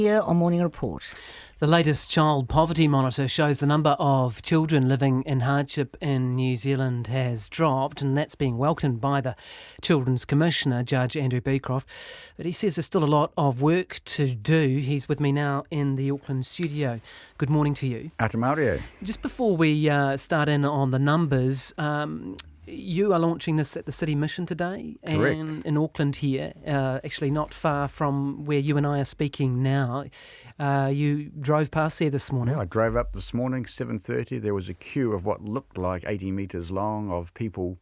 Here on Morning Report. The latest child poverty monitor shows the number of children living in hardship in New Zealand has dropped, and that's being welcomed by the Children's Commissioner, Judge Andrew Becroft. But he says there's still a lot of work to do. He's with me now in the Auckland studio. Good morning to you. Ata Mario. Just before we start in on the numbers, you are launching this at the City Mission today. Correct. And in Auckland here, actually not far from where you and I are speaking now. You drove past there this morning. Yeah, I drove up this morning, 7:30. There was a queue of what looked like 80 metres long of people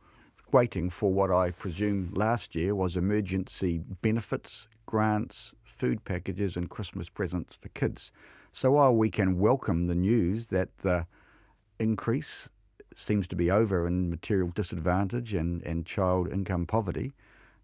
waiting for what I presume last year was emergency benefits, grants, food packages and Christmas presents for kids. So while we can welcome the news that the increase seems to be over in material disadvantage and child income poverty,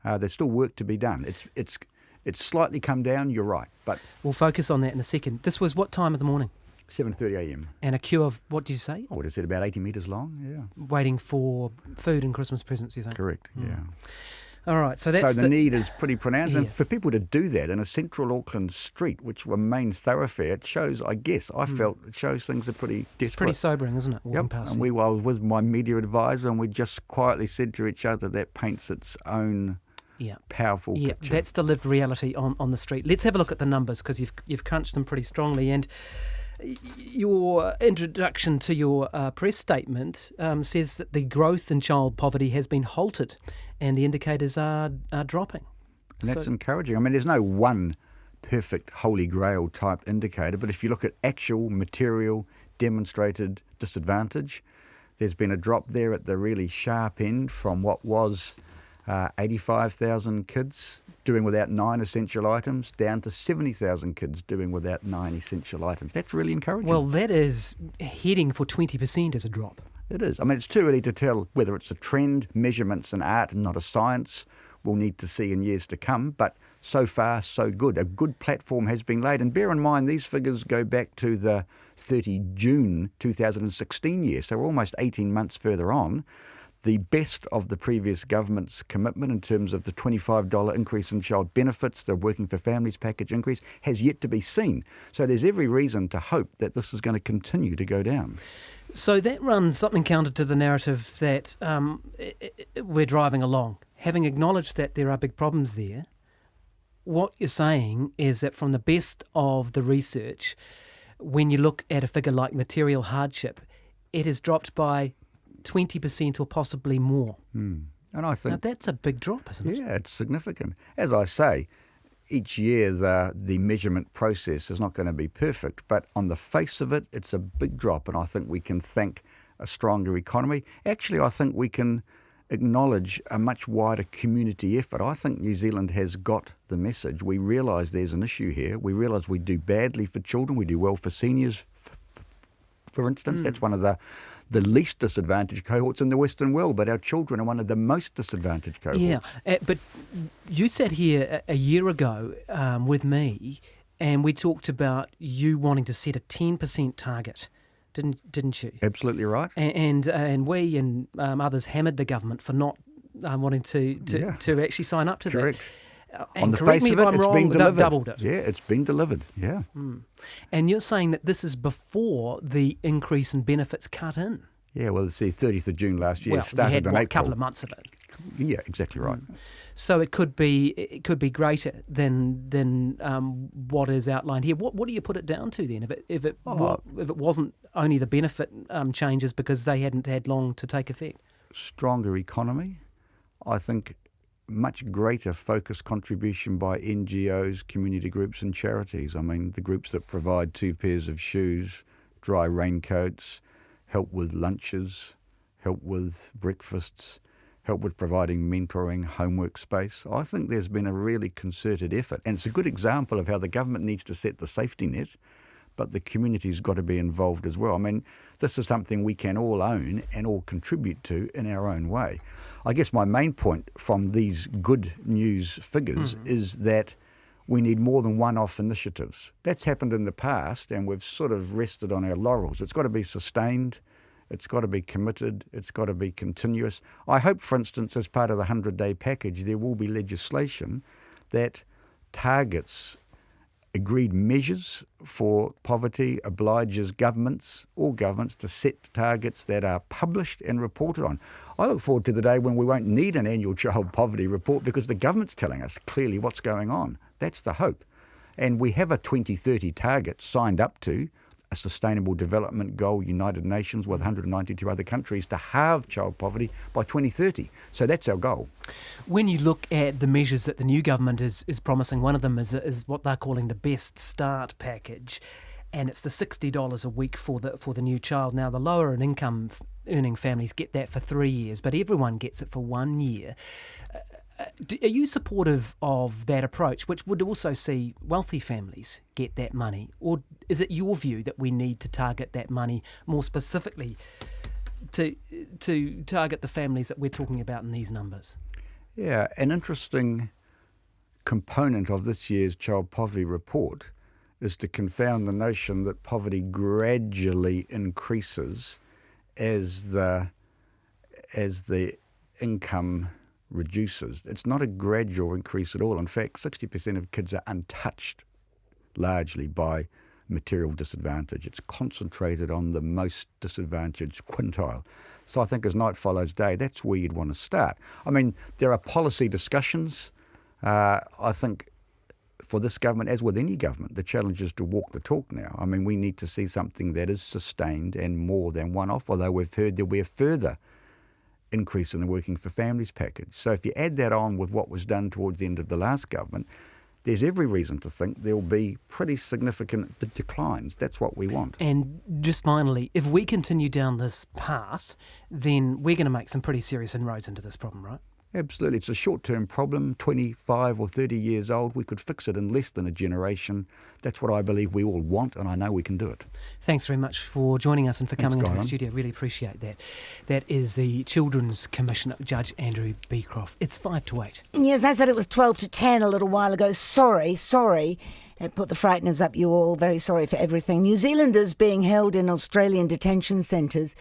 there's still work to be done. It's slightly come down, you're right, but We'll focus on that in a second. This was what time of the morning? 7:30 a.m. And a queue of, what did you say? I would have said about 80 metres long, yeah. Waiting for food and Christmas presents, you think? Correct, yeah. All right, so that's the need is pretty pronounced. And Yeah. for people to do that in a central Auckland street, which were main thoroughfare, it shows, I felt, it shows things are pretty desperate. It's pretty sobering, isn't it, walking past And there? I was with my media advisor and we just quietly said to each other that paints its own powerful picture. That's the lived reality on the street. Let's have a look at the numbers, because you've crunched them pretty strongly. And your introduction to your press statement says that the growth in child poverty has been halted and the indicators are dropping. And that's encouraging. I mean, there's no one perfect holy grail type indicator, but if you look at actual material demonstrated disadvantage, there's been a drop there at the really sharp end from what was 85,000 kids doing without 9 essential items down to 70,000 kids doing without 9 essential items. That's really encouraging. Well, that is heading for 20% as a drop. It is. I mean, it's too early to tell whether it's a trend. Measurements in art and not a science. We'll need to see in years to come, but so far, so good. A good platform has been laid. And bear in mind, these figures go back to the 30 June 2016 year, so we're almost 18 months further on. The best of the previous government's commitment in terms of the $25 increase in child benefits, the Working for Families package increase, has yet to be seen. So there's every reason to hope that this is going to continue to go down. So that runs something counter to the narrative that we're driving along. Having acknowledged that there are big problems there, what you're saying is that from the best of the research, when you look at a figure like material hardship, it has dropped by 20% or possibly more. And I think Now that's a big drop, isn't it? Yeah, it's significant. As I say, each year the measurement process is not going to be perfect, but on the face of it, it's a big drop, and I think we can thank a stronger economy. Actually, I think we can acknowledge a much wider community effort. I think New Zealand has got the message. We realise there's an issue here. We realise we do badly for children. We do well for seniors, for instance. That's one of the least disadvantaged cohorts in the Western world, but our children are one of the most disadvantaged cohorts. Yeah, but you sat here a year ago with me, and we talked about you wanting to set a 10% target, didn't you? Absolutely right. And we and others hammered the government for not wanting to actually sign up to Correct. that. On the correct face me of if it, I'm it's wrong, been they've delivered. doubled it. Yeah, it's been delivered, yeah. And you're saying that this is before the increase in benefits cut in. Yeah, well, it's the 30th of June last year. Well, Started you had in a April. couple of months of it. Yeah, exactly right. So it could be greater than what is outlined here. What do you put it down to then? If it wasn't only the benefit changes because they hadn't had long to take effect. Stronger economy, I think. Much greater focused contribution by NGOs, community groups and charities. I mean, the groups that provide 2 pairs of shoes, dry raincoats, help with lunches, help with breakfasts, help with providing mentoring, homework space. I think there's been a really concerted effort, and it's a good example of how the government needs to set the safety net, but the community's got to be involved as well. I mean, this is something we can all own and all contribute to in our own way. I guess my main point from these good news figures is that we need more than one-off initiatives. That's happened in the past, and we've sort of rested on our laurels. It's got to be sustained. It's got to be committed. It's got to be continuous. I hope, for instance, as part of the 100-day package, there will be legislation that targets agreed measures for poverty obliges governments, all governments, to set targets that are published and reported on. I look forward to the day when we won't need an annual child poverty report because the government's telling us clearly what's going on. That's the hope. And we have a 2030 target signed up to, a Sustainable Development Goal, United Nations with 192 other countries, to halve child poverty by 2030. So that's our goal. When you look at the measures that the new government is promising, one of them is what they're calling the Best Start package, and it's the $60 a week for the new child. Now, the lower income earning families get that for 3 years, but everyone gets it for 1 year. Are you supportive of that approach, which would also see wealthy families get that money? Or is it your view that we need to target that money more specifically to target the families that we're talking about in these numbers? Yeah, an interesting component of this year's child poverty report is to confound the notion that poverty gradually increases as the income reduces. It's not a gradual increase at all. In fact, 60% of kids are untouched largely by material disadvantage. It's concentrated on the most disadvantaged quintile. So I think as night follows day, that's where you'd want to start. I mean, there are policy discussions. I think for this government, as with any government, the challenge is to walk the talk now. I mean, we need to see something that is sustained and more than one-off, although we've heard there'll be a further increase in the Working for Families package. So if you add that on with what was done towards the end of the last government, there's every reason to think there'll be pretty significant declines. That's what we want. And just finally, if we continue down this path, then we're going to make some pretty serious inroads into this problem, right? Absolutely. It's a short-term problem, 25 or 30 years old. We could fix it in less than a generation. That's what I believe we all want, and I know we can do it. Thanks very much for joining us and for coming into the Guyon. studio. Really appreciate that. That is the Children's Commissioner, Judge Andrew Becroft. It's 5 to 8. Yes, I said it was 12 to 10 a little while ago. Sorry. It put the frighteners up you all. Very sorry for everything. New Zealanders being held in Australian detention centres